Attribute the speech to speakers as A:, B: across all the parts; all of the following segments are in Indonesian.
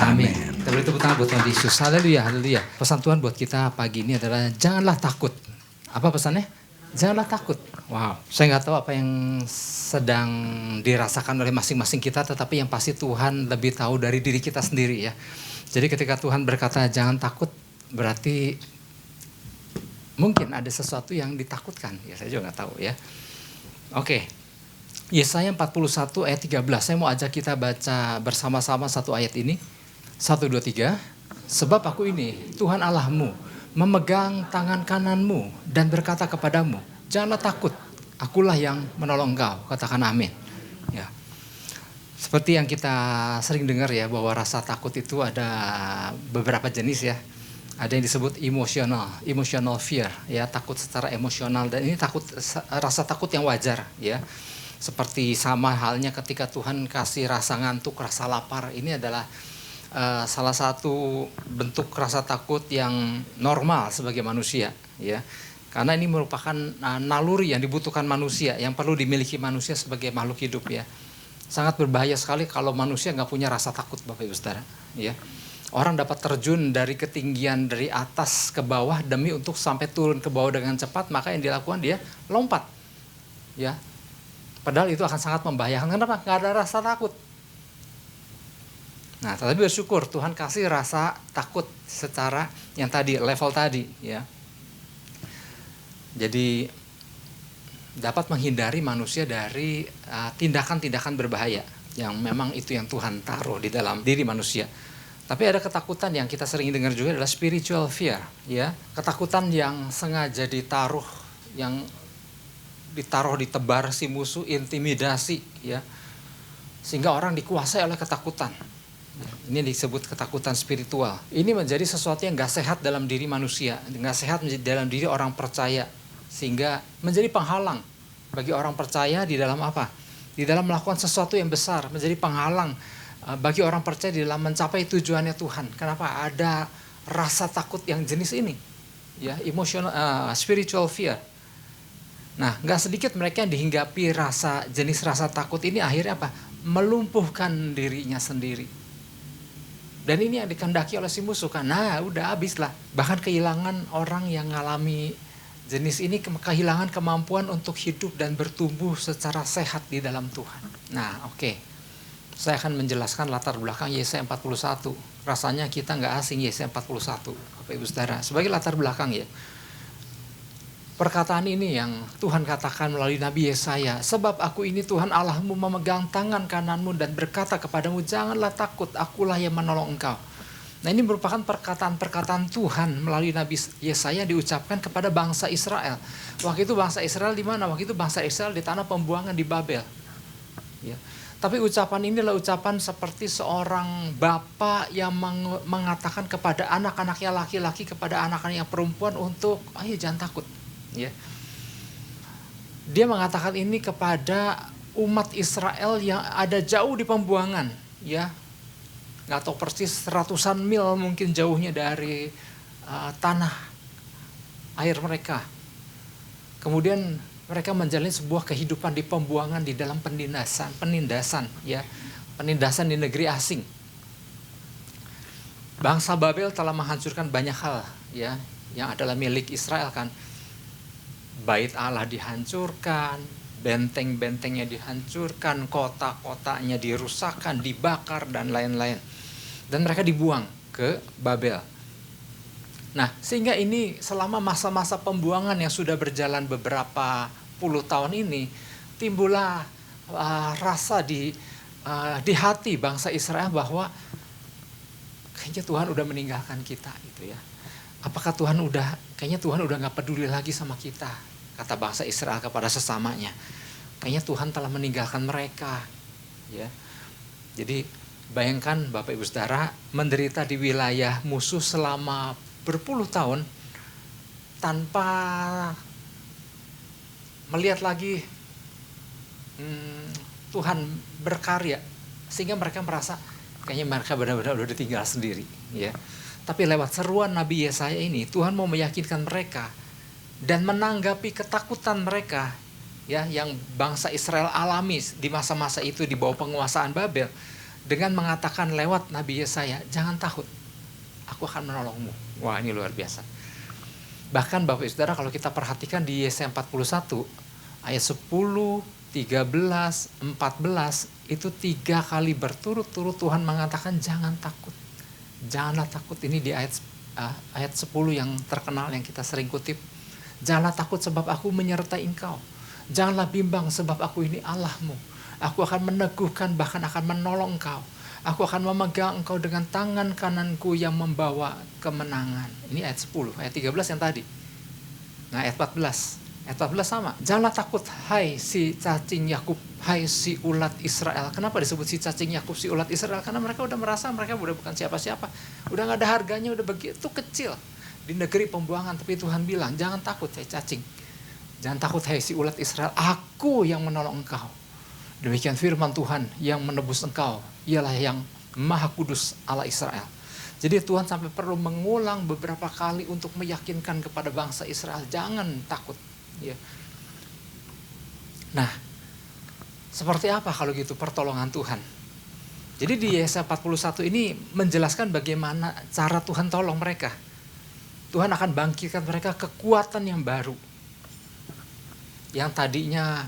A: Amin. Kita beri tepuk tangan buat Tuhan Yesus. Haleluya, haleluya. Pesan Tuhan buat kita pagi ini adalah janganlah takut. Apa pesannya? Janganlah takut. Wow, saya nggak tahu apa yang sedang dirasakan oleh masing-masing kita, tetapi yang pasti Tuhan lebih tahu dari diri kita sendiri ya. Jadi ketika Tuhan berkata jangan takut, berarti mungkin ada sesuatu yang ditakutkan. Ya saya juga nggak tahu ya. Oke. Yesaya 41 ayat 13. Saya mau ajak kita baca bersama-sama satu ayat ini. 1, 2, 3. Sebab aku ini Tuhan Allahmu, memegang tangan kananmu dan berkata kepadamu, janganlah takut, akulah yang menolong engkau. Katakan amin. Ya. Seperti yang kita sering dengar ya, bahwa rasa takut itu ada beberapa jenis ya. Ada yang disebut emotional fear, ya, takut secara emosional, dan ini rasa takut yang wajar ya. Seperti sama halnya ketika Tuhan kasih rasa ngantuk, rasa lapar, ini adalah salah satu bentuk rasa takut yang normal sebagai manusia ya. Karena ini merupakan naluri yang dibutuhkan manusia, yang perlu dimiliki manusia sebagai makhluk hidup ya. Sangat berbahaya sekali kalau manusia nggak punya rasa takut, Bapak Ibu Saudara ya. Orang dapat terjun dari ketinggian dari atas ke bawah demi untuk sampai turun ke bawah dengan cepat, maka yang dilakukan dia lompat ya. Padahal itu akan sangat membahayakan. Kenapa? Nggak ada rasa takut. Nah, tapi bersyukur Tuhan kasih rasa takut secara yang tadi, level tadi ya. Jadi dapat menghindari manusia dari tindakan-tindakan berbahaya yang memang itu yang Tuhan taruh di dalam diri manusia. Tapi ada ketakutan yang kita sering dengar juga adalah spiritual fear ya. Ketakutan yang sengaja ditaruh ditebar si musuh, intimidasi ya, sehingga orang dikuasai oleh ketakutan. Ini disebut ketakutan spiritual. Ini menjadi sesuatu yang gak sehat dalam diri manusia, gak sehat dalam diri orang percaya, sehingga menjadi penghalang bagi orang percaya di dalam apa? Di dalam melakukan sesuatu yang besar, menjadi penghalang bagi orang percaya di dalam mencapai tujuannya Tuhan. Kenapa? Ada rasa takut yang jenis ini ya, spiritual fear. Nah, gak sedikit mereka yang dihinggapi jenis rasa takut ini akhirnya apa? Melumpuhkan dirinya sendiri. Dan ini yang dikehendaki oleh si musuh kan. Nah, udah habis lah. Bahkan kehilangan orang yang mengalami jenis ini, kehilangan kemampuan untuk hidup dan bertumbuh secara sehat di dalam Tuhan. Nah, oke. Saya akan menjelaskan latar belakang Yesaya 41. Rasanya kita gak asing Yesaya 41, Bapak Ibu Saudara. Sebagai latar belakang ya. Perkataan ini yang Tuhan katakan melalui Nabi Yesaya, sebab aku ini Tuhan Allahmu, memegang tangan kananmu dan berkata kepadamu, janganlah takut, akulah yang menolong engkau. Nah, ini merupakan perkataan-perkataan Tuhan melalui Nabi Yesaya diucapkan kepada bangsa Israel. Waktu itu bangsa Israel di mana? Waktu itu bangsa Israel di tanah pembuangan di Babel. Ya. Tapi ucapan ini adalah ucapan seperti seorang bapak yang mengatakan kepada anak-anaknya laki-laki, kepada anak-anaknya perempuan untuk, ayo jangan takut. Ya. Dia mengatakan ini kepada umat Israel yang ada jauh di pembuangan, ya, nggak tahu persis, ratusan mil mungkin jauhnya dari tanah air mereka. Kemudian mereka menjalani sebuah kehidupan di pembuangan, di dalam penindasan, ya, penindasan di negeri asing. Bangsa Babel telah menghancurkan banyak hal, ya, yang adalah milik Israel kan. Bait Allah dihancurkan, benteng-bentengnya dihancurkan, kota-kotanya dirusakkan, dibakar, dan lain-lain. Dan mereka dibuang ke Babel. Nah, sehingga ini selama masa-masa pembuangan yang sudah berjalan beberapa puluh tahun ini, timbullah rasa di hati bangsa Israel bahwa kayaknya Tuhan udah meninggalkan kita gitu ya. Apakah kayaknya Tuhan udah gak peduli lagi sama kita, kata bangsa Israel kepada sesamanya. Kayaknya Tuhan telah meninggalkan mereka. Ya. Jadi bayangkan Bapak Ibu Saudara menderita di wilayah musuh selama berpuluh tahun tanpa melihat lagi Tuhan berkarya, sehingga mereka merasa kayaknya mereka benar-benar udah ditinggal sendiri. Ya. Tapi lewat seruan Nabi Yesaya ini, Tuhan mau meyakinkan mereka dan menanggapi ketakutan mereka, ya, yang bangsa Israel alami di masa-masa itu di bawah penguasaan Babel. dengan mengatakan lewat Nabi Yesaya, jangan takut, aku akan menolongmu. Wah, ini luar biasa. Bahkan Bapak Ibu Saudara, kalau kita perhatikan di Yesaya 41 ayat 10, 13, 14, itu 3 kali berturut-turut Tuhan mengatakan jangan takut. Janganlah takut. Ini di ayat 10 yang terkenal yang kita sering kutip. Janganlah takut sebab aku menyertai engkau. Janganlah bimbang sebab aku ini Allahmu. Aku akan meneguhkan, bahkan akan menolong engkau. Aku akan memegang engkau dengan tangan kananku yang membawa kemenangan. Ini ayat 10, ayat 13 yang tadi. Nah ayat 14. Ayat 14 sama. Janganlah takut, hai si cacing Yakub, hai si ulat Israel. Kenapa disebut si cacing Yakub, si ulat Israel? Karena mereka udah merasa mereka udah bukan siapa-siapa. Udah gak ada harganya, udah begitu kecil. Di negeri pembuangan, tapi Tuhan bilang, jangan takut hai cacing. Jangan takut hai si ulat Israel, aku yang menolong engkau. Demikian firman Tuhan yang menebus engkau, ialah yang Maha Kudus Allah Israel. Jadi Tuhan sampai perlu mengulang beberapa kali untuk meyakinkan kepada bangsa Israel, jangan takut. Ya. Nah, seperti apa kalau gitu pertolongan Tuhan? Jadi di Yesaya 41 ini menjelaskan bagaimana cara Tuhan tolong mereka. Tuhan akan bangkitkan mereka kekuatan yang baru. Yang tadinya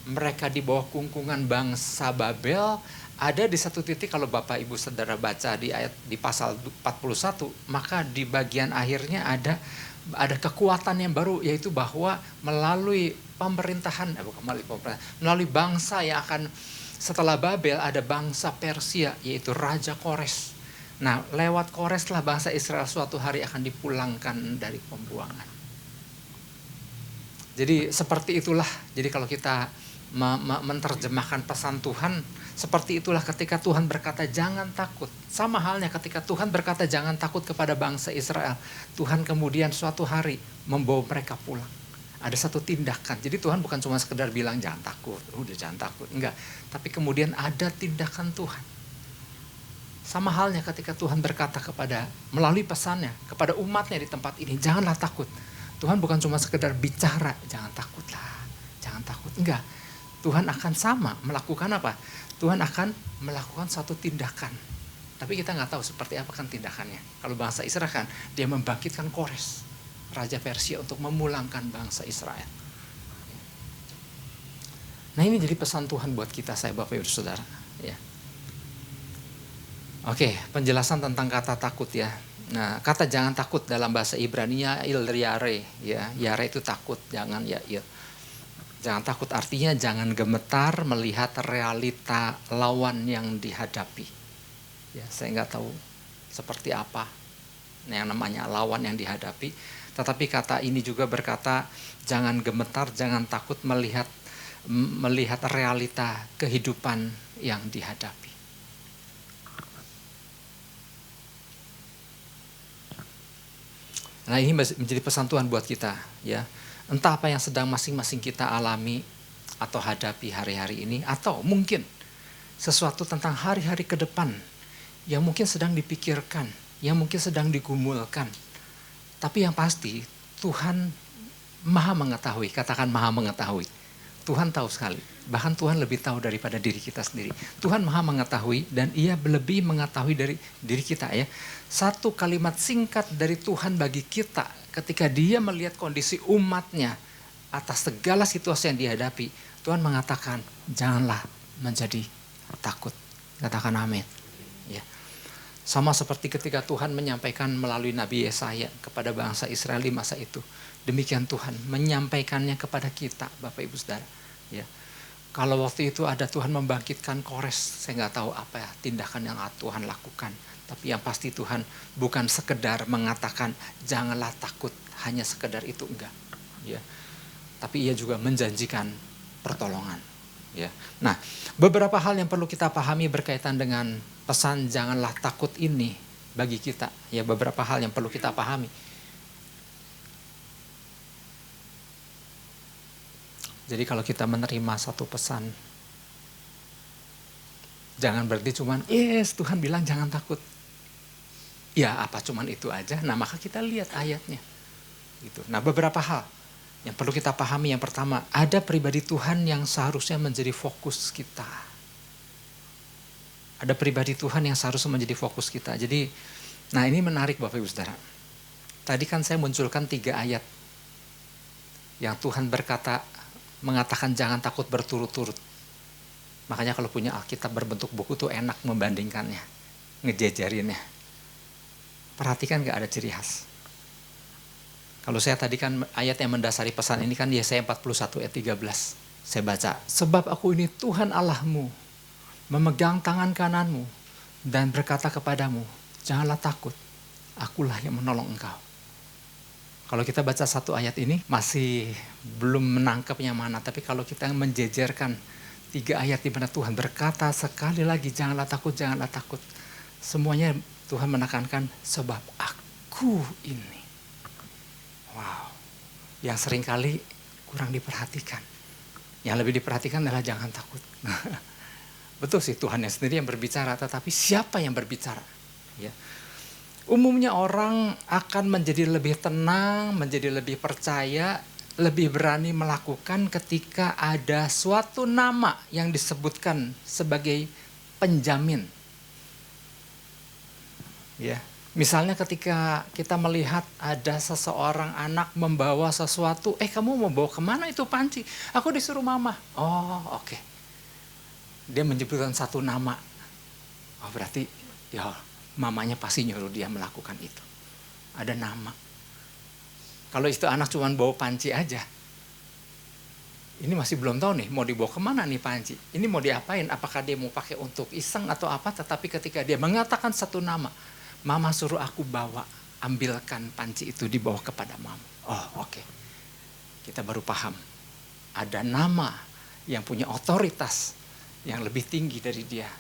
A: mereka di bawah kungkungan bangsa Babel, ada di satu titik kalau Bapak Ibu Saudara baca di pasal 41, maka di bagian akhirnya ada kekuatan yang baru, yaitu bahwa melalui pemerintahan, melalui bangsa yang akan setelah Babel ada bangsa Persia, yaitu Raja Kores. Nah, lewat Kores lah bangsa Israel suatu hari akan dipulangkan dari pembuangan. Jadi seperti itulah. Jadi kalau kita menerjemahkan pesan Tuhan, seperti itulah ketika Tuhan berkata jangan takut. Sama halnya ketika Tuhan berkata jangan takut kepada bangsa Israel, Tuhan kemudian suatu hari membawa mereka pulang. Ada satu tindakan. Jadi Tuhan bukan cuma sekedar bilang jangan takut, udah jangan takut, enggak. Tapi kemudian ada tindakan Tuhan. Sama halnya ketika Tuhan berkata melalui pesannya kepada umatnya di tempat ini, janganlah takut. Tuhan bukan cuma sekedar bicara, jangan takutlah, jangan takut, enggak. Tuhan akan sama melakukan apa? Tuhan akan melakukan satu tindakan. Tapi kita nggak tahu seperti apa kan tindakannya. Kalau bangsa Israel kan, dia membangkitkan Kores, Raja Persia, untuk memulangkan bangsa Israel. Nah ini jadi pesan Tuhan buat kita, saya Bapak Ibu Saudara. Ya. Oke, penjelasan tentang kata takut ya. Nah, kata jangan takut dalam bahasa Ibrani-nya yare, ya. Yare itu takut, jangan ya. Jangan takut artinya jangan gemetar melihat realita lawan yang dihadapi. Ya, saya nggak tahu seperti apa yang namanya lawan yang dihadapi. Tetapi kata ini juga berkata jangan gemetar, jangan takut melihat realita kehidupan yang dihadapi. Nah ini menjadi pesan Tuhan buat kita ya. Entah apa yang sedang masing-masing kita alami atau hadapi hari-hari ini, atau mungkin sesuatu tentang hari-hari ke depan yang mungkin sedang dipikirkan, yang mungkin sedang digumulkan. Tapi yang pasti Tuhan maha mengetahui, katakan maha mengetahui. Tuhan tahu sekali, bahkan Tuhan lebih tahu daripada diri kita sendiri. Tuhan maha mengetahui dan ia lebih mengetahui dari diri kita ya. Satu kalimat singkat dari Tuhan bagi kita ketika dia melihat kondisi umatnya atas segala situasi yang dihadapi, Tuhan mengatakan janganlah menjadi takut. Katakan amin. Ya. Sama seperti ketika Tuhan menyampaikan melalui Nabi Yesaya kepada bangsa Israel di masa itu. Demikian Tuhan menyampaikannya kepada kita, Bapak Ibu Saudara. Ya. Kalau waktu itu ada Tuhan membangkitkan Kores, saya nggak tahu apa ya tindakan yang Tuhan lakukan. Tapi yang pasti Tuhan bukan sekedar mengatakan janganlah takut, hanya sekedar itu enggak. Ya. Tapi ia juga menjanjikan pertolongan. Ya. Nah, beberapa hal yang perlu kita pahami berkaitan dengan pesan janganlah takut ini bagi kita. Ya, beberapa hal yang perlu kita pahami. Jadi kalau kita menerima satu pesan, jangan berarti cuman, yes Tuhan bilang jangan takut. Ya apa cuman itu aja, nah maka kita lihat ayatnya. Gitu. Nah beberapa hal yang perlu kita pahami. Yang pertama, ada pribadi Tuhan yang seharusnya menjadi fokus kita. Ada pribadi Tuhan yang seharusnya menjadi fokus kita. Jadi, nah ini menarik Bapak Ibu Saudara. Tadi kan saya munculkan 3 ayat yang Tuhan mengatakan jangan takut berturut-turut. Makanya kalau punya Alkitab berbentuk buku tuh enak membandingkannya, ngejajarinnya. Perhatikan gak ada ciri khas. Kalau saya tadi kan ayat yang mendasari pesan ini kan Yesaya 41 ayat 13. Saya baca, sebab aku ini Tuhan Allahmu, memegang tangan kananmu dan berkata kepadamu, janganlah takut, akulah yang menolong engkau. Kalau kita baca satu ayat ini masih belum menangkapnya mana, tapi kalau kita menjejerkan 3 ayat di mana Tuhan berkata sekali lagi janganlah takut, janganlah takut. Semuanya Tuhan menekankan sebab aku ini. Wow, yang seringkali kurang diperhatikan. Yang lebih diperhatikan adalah jangan takut. Betul sih Tuhannya sendiri yang berbicara, tetapi siapa yang berbicara? Ya. Umumnya orang akan menjadi lebih tenang, menjadi lebih percaya, lebih berani melakukan ketika ada suatu nama yang disebutkan sebagai penjamin. Ya, misalnya ketika kita melihat ada seseorang anak membawa sesuatu, kamu mau bawa kemana itu panci? Aku disuruh mama. Oh, oke. Dia menyebutkan satu nama. Oh, berarti ya mamanya pasti nyuruh dia melakukan itu. Ada nama. Kalau itu anak cuma bawa panci aja, ini masih belum tahu nih mau dibawa kemana nih panci. Ini mau diapain? Apakah dia mau pakai untuk iseng atau apa? Tetapi ketika dia mengatakan satu nama, mama suruh aku bawa, ambilkan panci itu dibawa kepada mama. Oh, oke. Kita baru paham. Ada nama yang punya otoritas yang lebih tinggi dari dia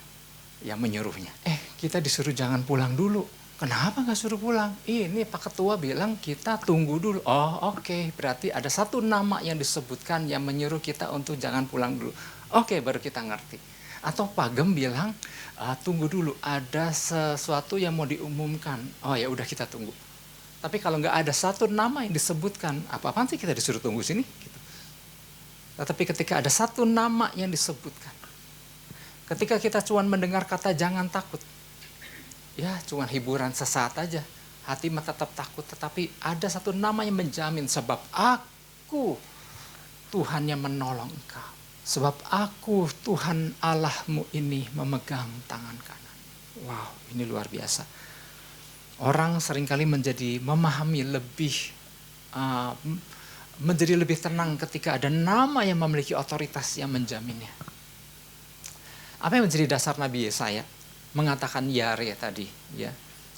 A: yang menyuruhnya. Kita disuruh jangan pulang dulu. Kenapa gak suruh pulang? Ini Pak Ketua bilang kita tunggu dulu. Oh, oke. Berarti ada satu nama yang disebutkan yang menyuruh kita untuk jangan pulang dulu. Oke, baru kita ngerti. Atau Pak Gem bilang, tunggu dulu. Ada sesuatu yang mau diumumkan. Oh ya udah kita tunggu. Tapi kalau nggak ada satu nama yang disebutkan, apa-apaan sih kita disuruh tunggu sini? Gitu. Tetapi ketika ada satu nama yang disebutkan, ketika kita cuma mendengar kata jangan takut, ya cuma hiburan sesaat aja, hati mah tetap takut. Tetapi ada satu nama yang menjamin, sebab aku Tuhan yang menolong engkau. Sebab aku Tuhan Allahmu ini memegang tangan kanan. Wow, ini luar biasa. Orang seringkali memahami lebih, menjadi lebih tenang ketika ada nama yang memiliki otoritas yang menjaminnya. Apa yang menjadi dasar Nabi Yesaya mengatakan Yare tadi, ya,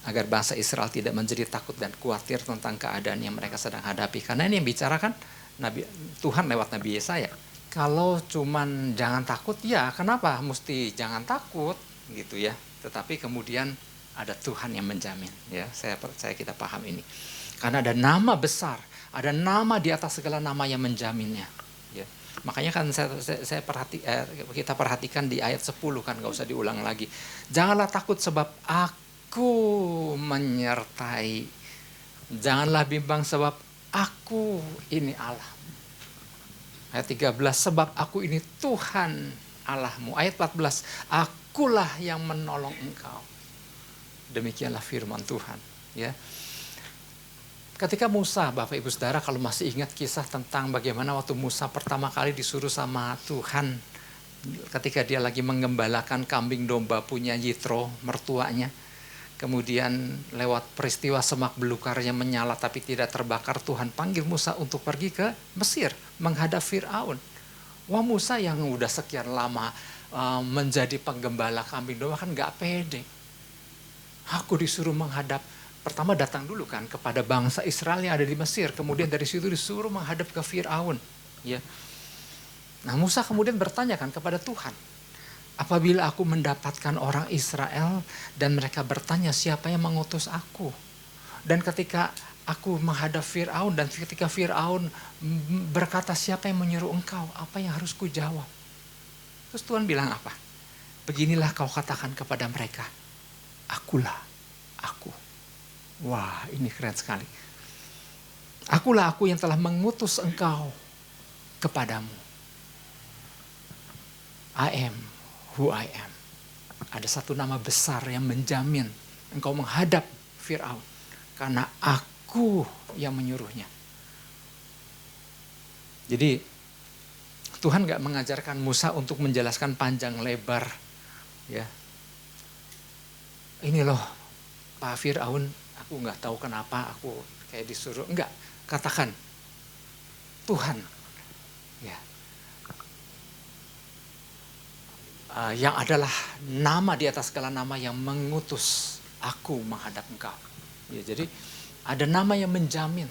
A: agar bangsa Israel tidak menjadi takut dan khawatir tentang keadaan yang mereka sedang hadapi. Karena ini yang bicarakan Tuhan lewat Nabi Yesaya. Kalau cuman jangan takut, ya kenapa mesti jangan takut gitu ya. Tetapi kemudian ada Tuhan yang menjamin, ya. Saya percaya kita paham ini. Karena ada nama besar, ada nama di atas segala nama yang menjaminnya, ya. Makanya kan kita perhatikan di ayat 10 kan, gak usah diulang lagi. Janganlah takut sebab aku menyertai. Janganlah bimbang sebab aku ini Allah. Ayat 13, sebab aku ini Tuhan Allahmu. Ayat 14, akulah yang menolong engkau. Demikianlah firman Tuhan, ya. Ketika Musa, Bapak Ibu Saudara, kalau masih ingat kisah tentang bagaimana waktu Musa pertama kali disuruh sama Tuhan, ketika dia lagi mengembalakan kambing domba punya Yitro, mertuanya, kemudian lewat peristiwa semak belukarnya menyala tapi tidak terbakar, Tuhan panggil Musa untuk pergi ke Mesir menghadap Fir'aun. Wah, Musa yang udah sekian lama menjadi penggembala kambing domba kan gak pede. Aku disuruh menghadap, pertama datang dulu kan kepada bangsa Israel yang ada di Mesir, kemudian dari situ disuruh menghadap ke Fir'aun, ya. Nah, Musa kemudian bertanya kan kepada Tuhan, apabila aku mendapatkan orang Israel dan mereka bertanya siapa yang mengutus aku, dan ketika aku menghadap Fir'aun dan ketika Fir'aun berkata siapa yang menyuruh engkau, apa yang harus ku jawab? Terus Tuhan bilang apa? Beginilah kau katakan kepada mereka, akulah aku. Wah, ini keren sekali. Akulah aku yang telah mengutus engkau kepadamu. I am who I am. Ada satu nama besar yang menjamin engkau menghadap Firaun. Karena aku yang menyuruhnya. Jadi Tuhan gak mengajarkan Musa untuk menjelaskan panjang lebar. Ya, ini loh Pak Firaun, aku gak tahu kenapa aku kayak disuruh. Enggak, katakan Tuhan. Ya. Yang adalah nama di atas segala nama yang mengutus aku menghadap engkau. Ya, jadi ada nama yang menjamin.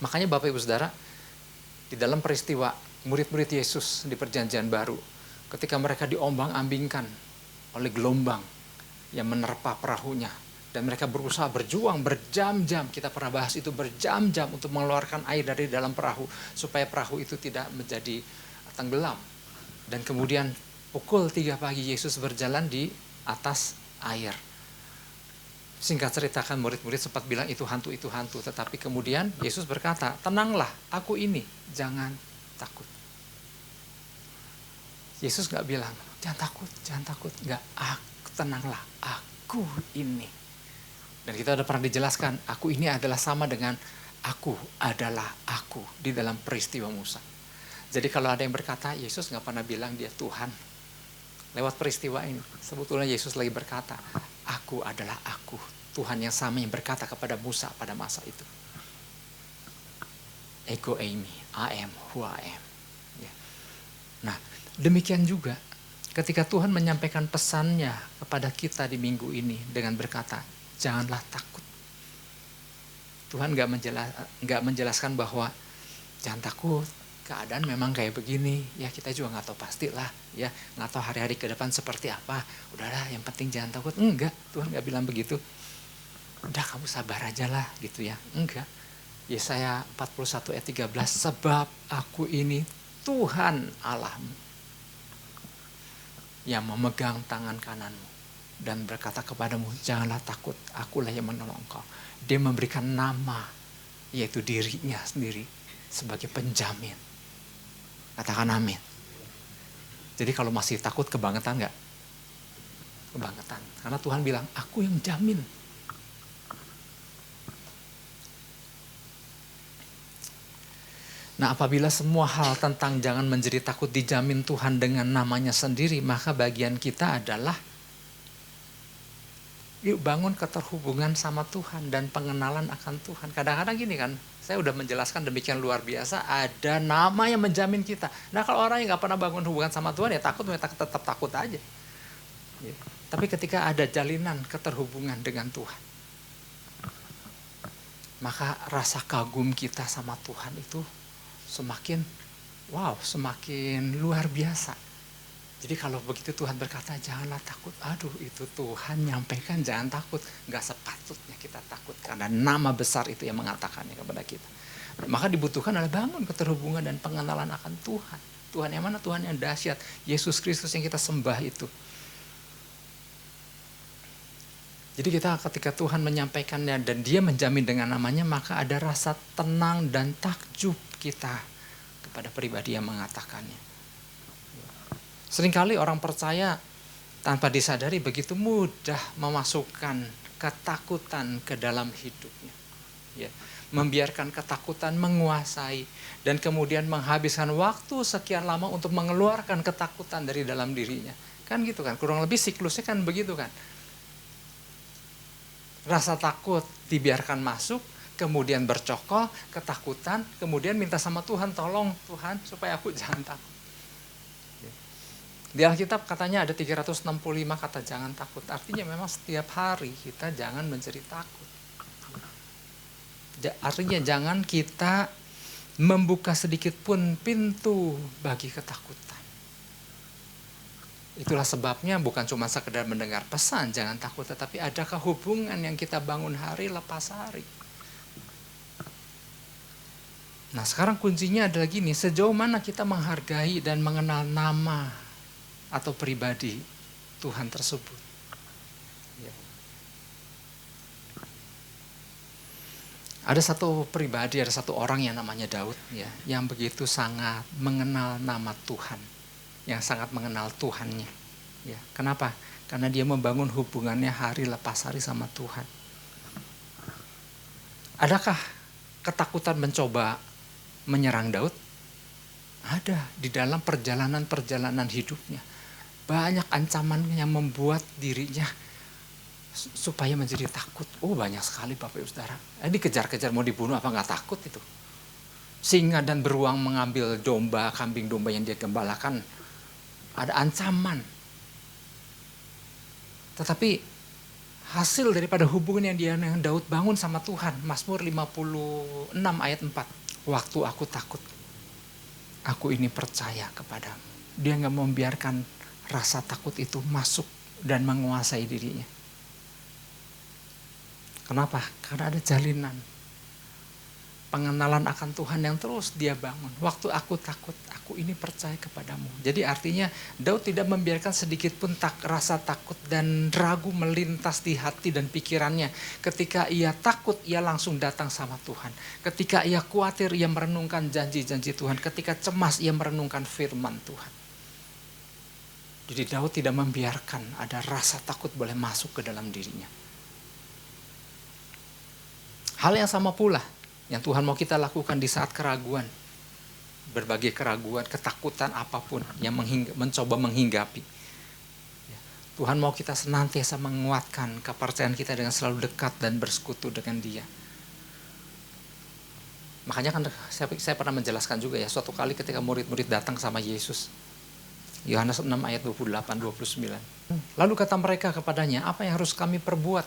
A: Makanya Bapak Ibu Saudara, di dalam peristiwa murid-murid Yesus di Perjanjian Baru, ketika mereka diombang-ambingkan oleh gelombang yang menerpa perahunya, dan mereka berusaha berjuang berjam-jam, kita pernah bahas itu, berjam-jam untuk mengeluarkan air dari dalam perahu supaya perahu itu tidak menjadi tenggelam. Dan kemudian pukul 3 pagi Yesus berjalan di atas air. Singkat ceritakan, murid-murid sempat bilang itu hantu. Tetapi kemudian Yesus berkata, tenanglah, aku ini, jangan takut. Yesus gak bilang, jangan takut. Gak, tenanglah, aku ini. Dan kita udah pernah dijelaskan, aku ini adalah sama dengan aku adalah aku di dalam peristiwa Musa. Jadi kalau ada yang berkata, Yesus gak pernah bilang dia Tuhan. Lewat peristiwa ini, sebetulnya Yesus lagi berkata, aku adalah aku, Tuhan yang sama yang berkata kepada Musa pada masa itu. Ego eimi, I am who I am. Ya. Nah, demikian juga ketika Tuhan menyampaikan pesannya kepada kita di minggu ini dengan berkata, janganlah takut. Tuhan gak menjelaskan bahwa jangan takut, keadaan memang kayak begini, ya kita juga nggak tahu pastilah, ya nggak tahu hari-hari ke depan seperti apa. Udahlah, yang penting jangan takut. Enggak, Tuhan nggak bilang begitu. Udah, kamu sabar aja lah, gitu ya. Enggak. Yesaya 41 ayat 13, sebab aku ini Tuhan Allahmu yang memegang tangan kananmu dan berkata kepadamu, janganlah takut, akulah yang menolong engkau. Dia memberikan nama, yaitu dirinya sendiri sebagai penjamin. Katakan amin. Jadi kalau masih takut, kebangetan gak? Kebangetan. Karena Tuhan bilang, aku yang jamin. Nah, apabila semua hal tentang jangan menjadi takut dijamin Tuhan dengan namanya sendiri, maka bagian kita adalah yuk bangun keterhubungan sama Tuhan dan pengenalan akan Tuhan. Kadang-kadang gini kan, saya udah menjelaskan demikian luar biasa, ada nama yang menjamin kita. Nah, kalau orang yang gak pernah bangun hubungan sama Tuhan, ya takut, tetap takut aja. Ya. Tapi ketika ada jalinan keterhubungan dengan Tuhan, maka rasa kagum kita sama Tuhan itu semakin luar biasa. Jadi kalau begitu Tuhan berkata janganlah takut, aduh itu Tuhan nyampaikan jangan takut. Gak sepatutnya kita takut karena nama besar itu yang mengatakannya kepada kita. Maka dibutuhkan adalah bangun keterhubungan dan pengenalan akan Tuhan. Tuhan yang mana? Tuhan yang dahsyat. Yesus Kristus yang kita sembah itu. Jadi kita ketika Tuhan menyampaikannya dan dia menjamin dengan namanya, maka ada rasa tenang dan takjub kita kepada pribadi yang mengatakannya. Seringkali orang percaya tanpa disadari begitu mudah memasukkan ketakutan ke dalam hidupnya. Ya, membiarkan ketakutan menguasai dan kemudian menghabiskan waktu sekian lama untuk mengeluarkan ketakutan dari dalam dirinya. Kan gitu kan, kurang lebih siklusnya kan begitu kan. Rasa takut dibiarkan masuk, kemudian bercokol, ketakutan, kemudian minta sama Tuhan, tolong Tuhan supaya aku jangan takut. Di Alkitab katanya ada 365 kata jangan takut. Artinya memang setiap hari kita jangan menjadi takut. Artinya jangan kita membuka sedikit pun pintu bagi ketakutan. Itulah sebabnya bukan cuma sekedar mendengar pesan jangan takut, tetapi adakah hubungan yang kita bangun hari lepas hari. Nah, sekarang kuncinya adalah gini, sejauh mana kita menghargai dan mengenal nama atau pribadi Tuhan tersebut. Ya. Ada satu pribadi, ada satu orang yang namanya Daud, ya, yang begitu sangat mengenal nama Tuhan, yang sangat mengenal Tuhannya. Ya, kenapa? Karena dia membangun hubungannya hari lepas hari sama Tuhan. Adakah ketakutan mencoba menyerang Daud? Ada di dalam perjalanan-perjalanan hidupnya. Banyak ancaman yang membuat dirinya supaya menjadi takut. Oh, banyak sekali Bapak Ibu Saudara. Dikejar-kejar mau dibunuh apa nggak takut itu. Singa dan beruang mengambil domba, kambing domba yang dia gembalakan. Ada ancaman. Tetapi hasil daripada hubungan yang Daud bangun sama Tuhan. Mazmur 56 ayat 4. Waktu aku takut, aku ini percaya kepadamu. Dia gak membiarkan rasa takut itu masuk dan menguasai dirinya. Kenapa? Karena ada jalinan. Pengenalan akan Tuhan yang terus dia bangun. Waktu aku takut, aku ini percaya kepadamu. Jadi artinya Daud tidak membiarkan sedikit pun rasa takut dan ragu melintas di hati dan pikirannya. Ketika ia takut, ia langsung datang sama Tuhan. Ketika ia khawatir, ia merenungkan janji-janji Tuhan. Ketika cemas, ia merenungkan firman Tuhan. Jadi Daud tidak membiarkan ada rasa takut boleh masuk ke dalam dirinya. Hal yang sama pula yang Tuhan mau kita lakukan di saat keraguan. Berbagai keraguan, ketakutan apapun yang mencoba menghinggapi. Tuhan mau kita senantiasa menguatkan kepercayaan kita dengan selalu dekat dan bersekutu dengan Dia. Makanya kan saya pernah menjelaskan juga ya, suatu kali ketika murid-murid datang sama Yesus. Yohanes 6 ayat 28-29. Lalu kata mereka kepadanya, apa yang harus kami perbuat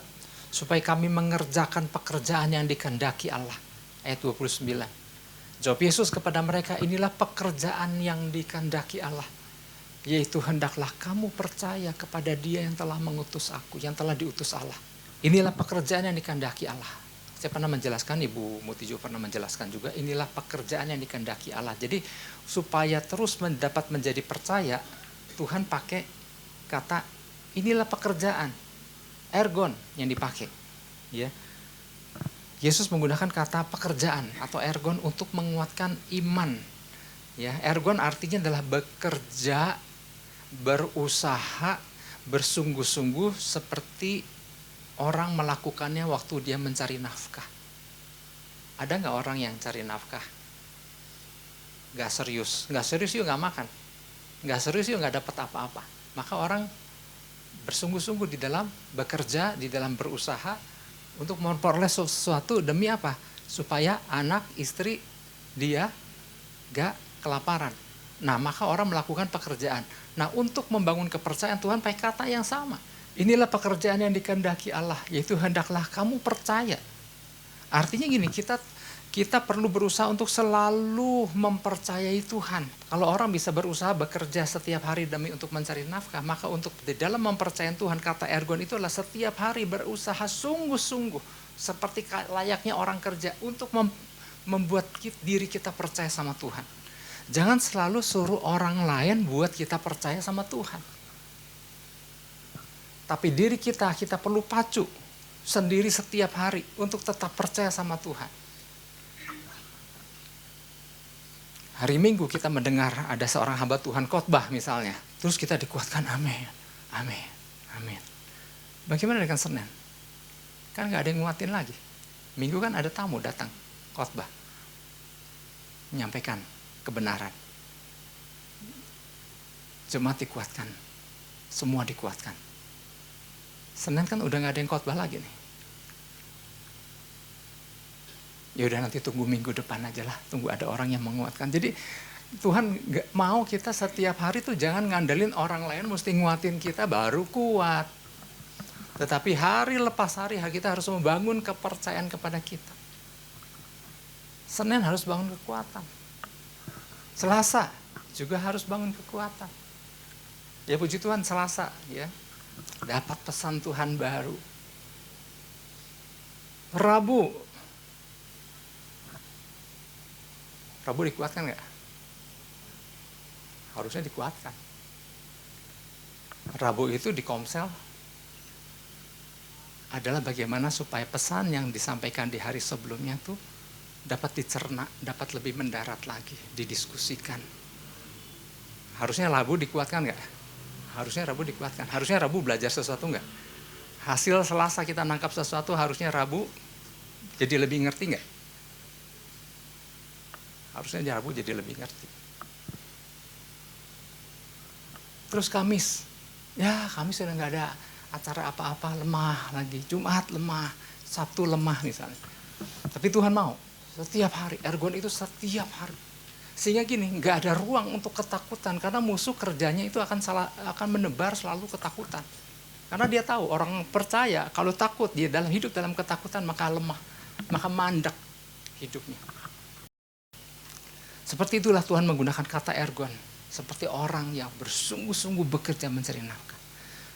A: supaya kami mengerjakan pekerjaan yang dikehendaki Allah? Ayat 29. Jawab Yesus kepada mereka, inilah pekerjaan yang dikehendaki Allah. Yaitu hendaklah kamu percaya kepada Dia yang telah mengutus aku, yang telah diutus Allah. Inilah pekerjaan yang dikehendaki Allah. Saya pernah menjelaskan, Ibu Muti juga pernah menjelaskan juga, inilah pekerjaan yang dikehendaki Allah. Jadi supaya terus dapat menjadi percaya, Tuhan pakai kata inilah pekerjaan. Ergon yang dipakai. Ya. Yesus menggunakan kata pekerjaan atau ergon untuk menguatkan iman. Ya, ergon artinya adalah bekerja, berusaha, bersungguh-sungguh seperti orang melakukannya waktu dia mencari nafkah. Ada nggak orang yang cari nafkah? Nggak serius yuk nggak makan. Nggak serius yuk nggak dapat apa-apa. Maka orang bersungguh-sungguh di dalam bekerja, di dalam berusaha, untuk memperoleh sesuatu demi apa? Supaya anak, istri dia gak kelaparan. Nah, maka orang melakukan pekerjaan. Nah, untuk membangun kepercayaan Tuhan pakai kata yang sama. Inilah pekerjaan yang dikehendaki Allah, yaitu hendaklah kamu percaya. Artinya gini, kita perlu berusaha untuk selalu mempercayai Tuhan. Kalau orang bisa berusaha bekerja setiap hari demi untuk mencari nafkah, maka untuk di dalam mempercayai Tuhan, kata ergon itu adalah setiap hari berusaha sungguh-sungguh seperti layaknya orang kerja untuk membuat diri kita percaya sama Tuhan. Jangan selalu suruh orang lain buat kita percaya sama Tuhan. Tapi diri kita perlu pacu sendiri setiap hari untuk tetap percaya sama Tuhan. Hari Minggu kita mendengar ada seorang hamba Tuhan khotbah misalnya. Terus kita dikuatkan, amin, amin, amin. Bagaimana dengan Senin? Kan gak ada yang nguatin lagi. Minggu kan ada tamu datang, khotbah. Menyampaikan kebenaran. Jemaat dikuatkan. Semua dikuatkan. Senin kan udah gak ada yang khotbah lagi nih. Ya udah nanti tunggu minggu depan aja lah, tunggu ada orang yang menguatkan. Jadi Tuhan gak mau kita setiap hari tuh jangan ngandelin orang lain mesti nguatin kita baru kuat. Tetapi hari lepas hari kita harus membangun kepercayaan kepada kita. Senin harus bangun kekuatan. Selasa juga harus bangun kekuatan. Ya puji Tuhan Selasa ya dapat pesan Tuhan baru. Rabu dikuatkan nggak? Harusnya dikuatkan. Rabu itu di Komsel adalah bagaimana supaya pesan yang disampaikan di hari sebelumnya tuh dapat dicerna, dapat lebih mendarat lagi, didiskusikan. Harusnya Rabu dikuatkan nggak? Harusnya Rabu dikuatkan. Harusnya Rabu belajar sesuatu enggak? Hasil Selasa kita nangkap sesuatu, harusnya Rabu jadi lebih ngerti enggak? Harusnya Rabu jadi lebih ngerti. Terus Kamis. Ya Kamis sudah nggak ada acara apa-apa, lemah lagi. Jumat lemah, Sabtu lemah misalnya. Tapi Tuhan mau setiap hari, ergon itu setiap hari. Sehingga gini, nggak ada ruang untuk ketakutan. Karena musuh kerjanya itu akan menebar selalu ketakutan. Karena dia tahu, orang percaya kalau takut, dia hidup dalam ketakutan maka lemah. Maka mandek hidupnya. Seperti itulah Tuhan menggunakan kata ergon. Seperti orang yang bersungguh-sungguh bekerja mencari nafkah.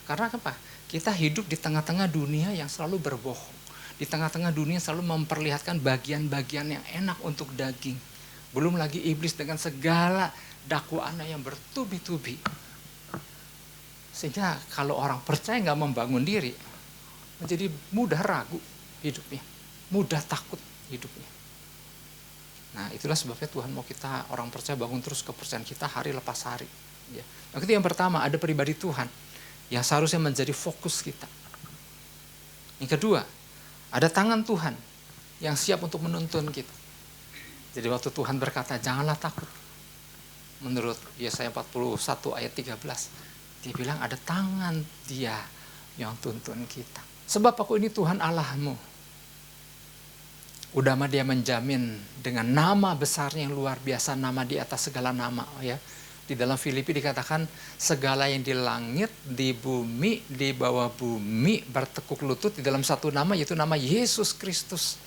A: Karena apa? Kita hidup di tengah-tengah dunia yang selalu berbohong. Di tengah-tengah dunia selalu memperlihatkan bagian-bagian yang enak untuk daging. Belum lagi iblis dengan segala dakwaannya yang bertubi-tubi. Sehingga kalau orang percaya nggak membangun diri, menjadi mudah ragu hidupnya. Mudah takut hidupnya. Nah itulah sebabnya Tuhan mau kita orang percaya bangun terus kepercayaan kita hari lepas hari. Ya. Nah, itu yang pertama, ada pribadi Tuhan yang seharusnya menjadi fokus kita. Yang kedua, ada tangan Tuhan yang siap untuk menuntun kita. Jadi waktu Tuhan berkata janganlah takut, menurut Yesaya 41 ayat 13, dia bilang ada tangan Dia yang tuntun kita. Sebab aku ini Tuhan Allahmu. Udah mah Dia menjamin dengan nama besarnya yang luar biasa, nama di atas segala nama, ya. Di dalam Filipi dikatakan segala yang di langit, di bumi, di bawah bumi bertekuk lutut di dalam satu nama, yaitu nama Yesus Kristus.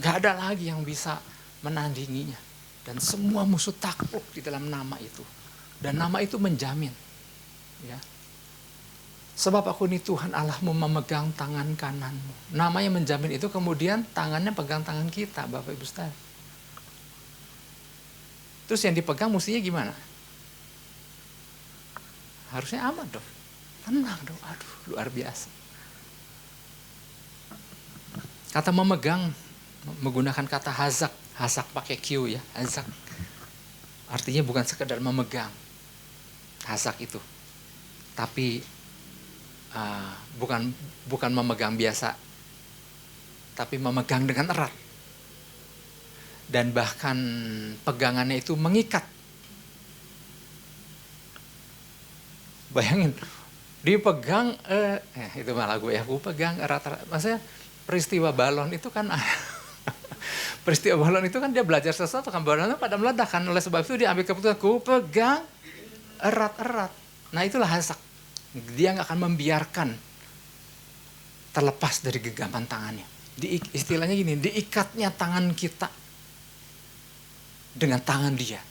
A: Gak ada lagi yang bisa menandinginya. Dan semua musuh takluk di dalam nama itu. Dan nama itu menjamin, ya. Sebab aku ini Tuhan Allahmu memegang tangan kananmu. Namanya menjamin itu, kemudian tangannya pegang tangan kita, Bapak Ibu Saudara. Terus yang dipegang mestinya gimana? Harusnya aman dong. Tenang dong. Aduh, luar biasa. Kata memegang menggunakan kata hazak. Hazak pakai Q ya, hazak. Artinya bukan sekedar memegang. Hazak itu. Tapi bukan memegang biasa, tapi memegang dengan erat. Dan bahkan pegangannya itu mengikat. Bayangin, dipegang, itu malah aku pegang erat-erat. Maksudnya peristiwa balon itu kan, peristiwa balon itu kan dia belajar sesuatu, kan balonnya pada meledak kan. Oleh sebab itu dia ambil keputusan, aku pegang erat-erat. Nah itulah hazak. Dia nggak akan membiarkan terlepas dari genggaman tangannya. Istilahnya gini, diikatnya tangan kita dengan tangan Dia.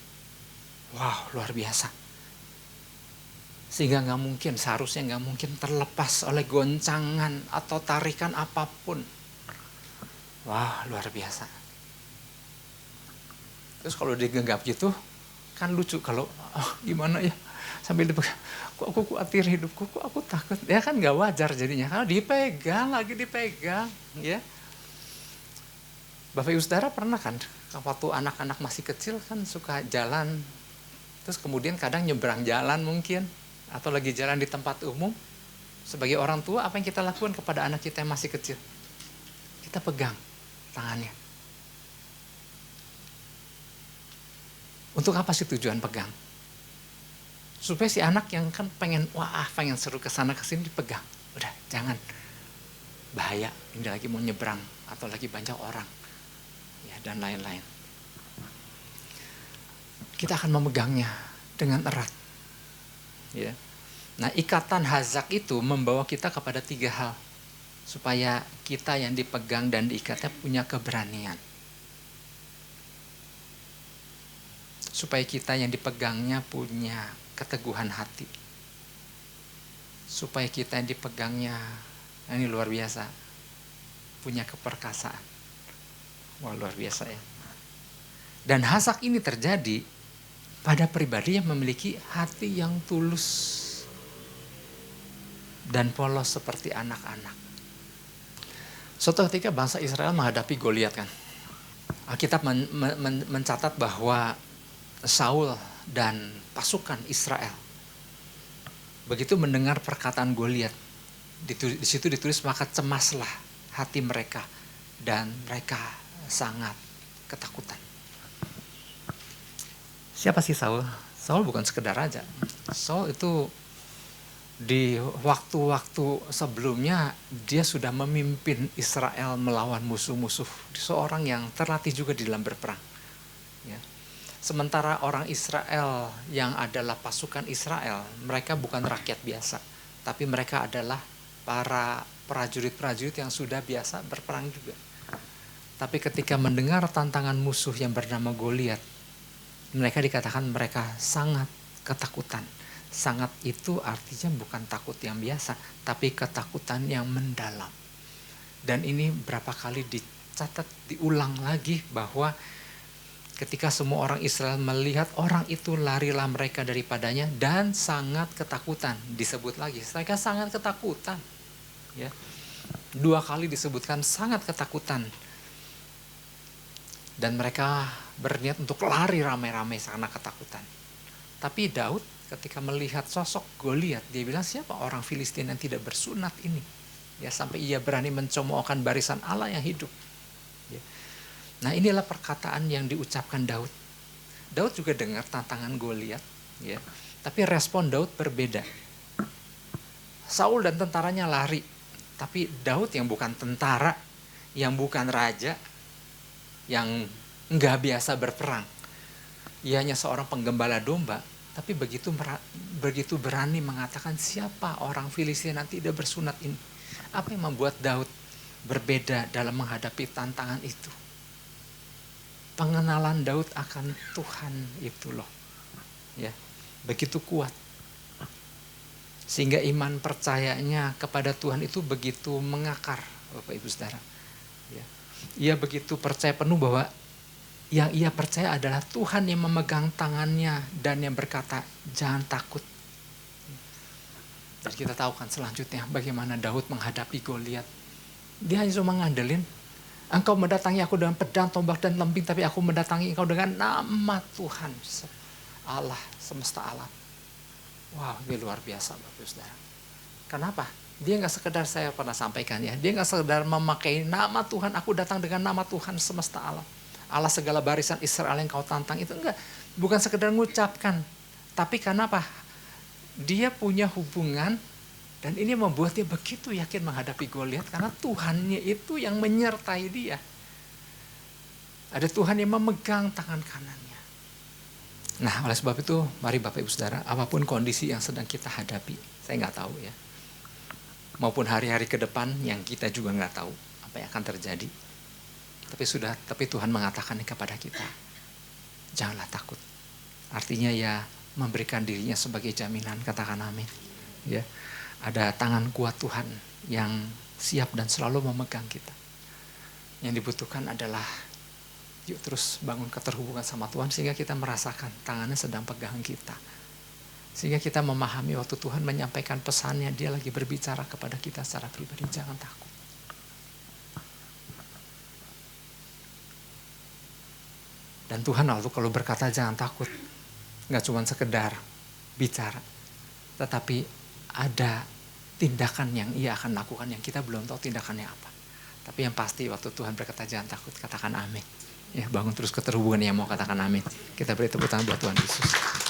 A: Wow, luar biasa. Sehingga seharusnya nggak mungkin terlepas oleh goncangan atau tarikan apapun. Wah, luar biasa. Terus kalau digenggam gitu, kan lucu kalau, gimana ya, sambil dipegang. Kok aku khawatir hidupku, kok aku takut. Ya kan gak wajar jadinya. Karena dipegang, ya. Bapak Ibu Saudara pernah kan, waktu anak-anak masih kecil kan suka jalan. Terus kemudian kadang nyebrang jalan mungkin. Atau lagi jalan di tempat umum. Sebagai orang tua, apa yang kita lakukan kepada anak kita yang masih kecil? Kita pegang tangannya. Untuk apa sih tujuan pegang? Supaya si anak yang kan pengen seru kesana kesini dipegang. Udah, jangan. Bahaya, ini lagi mau nyebrang atau lagi banyak orang. Ya, dan lain-lain. Kita akan memegangnya dengan erat. Ya. Nah, ikatan hazak itu membawa kita kepada 3 hal. Supaya kita yang dipegang dan diikatnya punya keberanian. Supaya kita yang dipegangnya punya keteguhan hati. Supaya kita yang dipegangnya, ini luar biasa, punya keperkasaan. Wah, luar biasa ya. Dan hazak ini terjadi pada pribadi yang memiliki hati yang tulus dan polos seperti anak-anak. Suatu ketika bangsa Israel menghadapi Goliat kan. Alkitab mencatat bahwa Saul dan pasukan Israel Begitu mendengar perkataan Goliat, di situ ditulis maka cemaslah hati mereka dan mereka sangat ketakutan. Siapa sih Saul? Saul bukan sekedar raja. Saul itu di waktu-waktu sebelumnya dia sudah memimpin Israel melawan musuh-musuh. Seorang yang terlatih juga di dalam berperang. Ya. Sementara orang Israel yang adalah pasukan Israel, mereka bukan rakyat biasa, tapi mereka adalah para prajurit-prajurit yang sudah biasa berperang juga. Tapi ketika mendengar tantangan musuh yang bernama Goliat, mereka dikatakan mereka sangat ketakutan. Sangat itu artinya bukan takut yang biasa, tapi ketakutan yang mendalam. Dan ini berapa kali dicatat, diulang lagi bahwa ketika semua orang Israel melihat orang itu, larilah mereka daripadanya dan sangat ketakutan. Disebut lagi, mereka sangat ketakutan. Ya. 2 kali disebutkan sangat ketakutan. Dan mereka berniat untuk lari ramai-ramai karena ketakutan. Tapi Daud ketika melihat sosok Goliat, dia bilang, siapa orang Filistin yang tidak bersunat ini? Ya, sampai ia berani mencemoohkan barisan Allah yang hidup. Ya. Nah, inilah perkataan yang diucapkan Daud. Daud juga dengar tantangan Goliat, ya. Tapi respon Daud berbeda. Saul dan tentaranya lari, tapi Daud yang bukan tentara, yang bukan raja, yang nggak biasa berperang, ia hanya seorang penggembala domba, tapi begitu berani mengatakan siapa orang Filistin yang tidak bersunat ini. Apa yang membuat Daud berbeda dalam menghadapi tantangan itu? Pengenalan Daud akan Tuhan itu loh, ya, begitu kuat, sehingga iman percayanya kepada Tuhan itu begitu mengakar, Bapak Ibu Saudara. Ya. Ia begitu percaya penuh bahwa yang ia percaya adalah Tuhan yang memegang tangannya dan yang berkata, jangan takut. Dan kita tahu kan selanjutnya bagaimana Daud menghadapi Goliat. Dia hanya cuma ngandelin, engkau mendatangi aku dengan pedang, tombak, dan lembing, tapi aku mendatangi engkau dengan nama Tuhan, Allah semesta alam. Wow, ini luar biasa Bapak Saudara. Kenapa? Dia nggak sekedar, saya pernah sampaikan ya, dia nggak sekedar memakai nama Tuhan, aku datang dengan nama Tuhan semesta alam. Allah segala barisan Israel yang kau tantang, itu enggak, bukan sekedar mengucapkan, tapi kenapa? Dia punya hubungan, dan ini membuat dia begitu yakin menghadapi Goliat karena Tuhannya itu yang menyertai dia. Ada Tuhan yang memegang tangan kanannya. Nah, oleh sebab itu, mari Bapak Ibu Saudara, apapun kondisi yang sedang kita hadapi, saya nggak tahu ya, maupun hari-hari ke depan yang kita juga nggak tahu apa yang akan terjadi. Tapi Tuhan mengatakan kepada kita, janganlah takut. Artinya ya memberikan dirinya sebagai jaminan, katakan amin. Ya, ada tangan kuat Tuhan yang siap dan selalu memegang kita. Yang dibutuhkan adalah yuk terus bangun keterhubungan sama Tuhan sehingga kita merasakan tangannya sedang pegang kita. Sehingga kita memahami waktu Tuhan menyampaikan pesannya, dia lagi berbicara kepada kita secara pribadi, jangan takut. Dan Tuhan lalu kalau berkata jangan takut, nggak cuma sekedar bicara, tetapi ada tindakan yang ia akan lakukan yang kita belum tahu tindakannya apa. Tapi yang pasti waktu Tuhan berkata jangan takut, katakan amin. Ya, bangun terus keterhubungan yang mau katakan amin. Kita beri tepuk tangan buat Tuhan Yesus.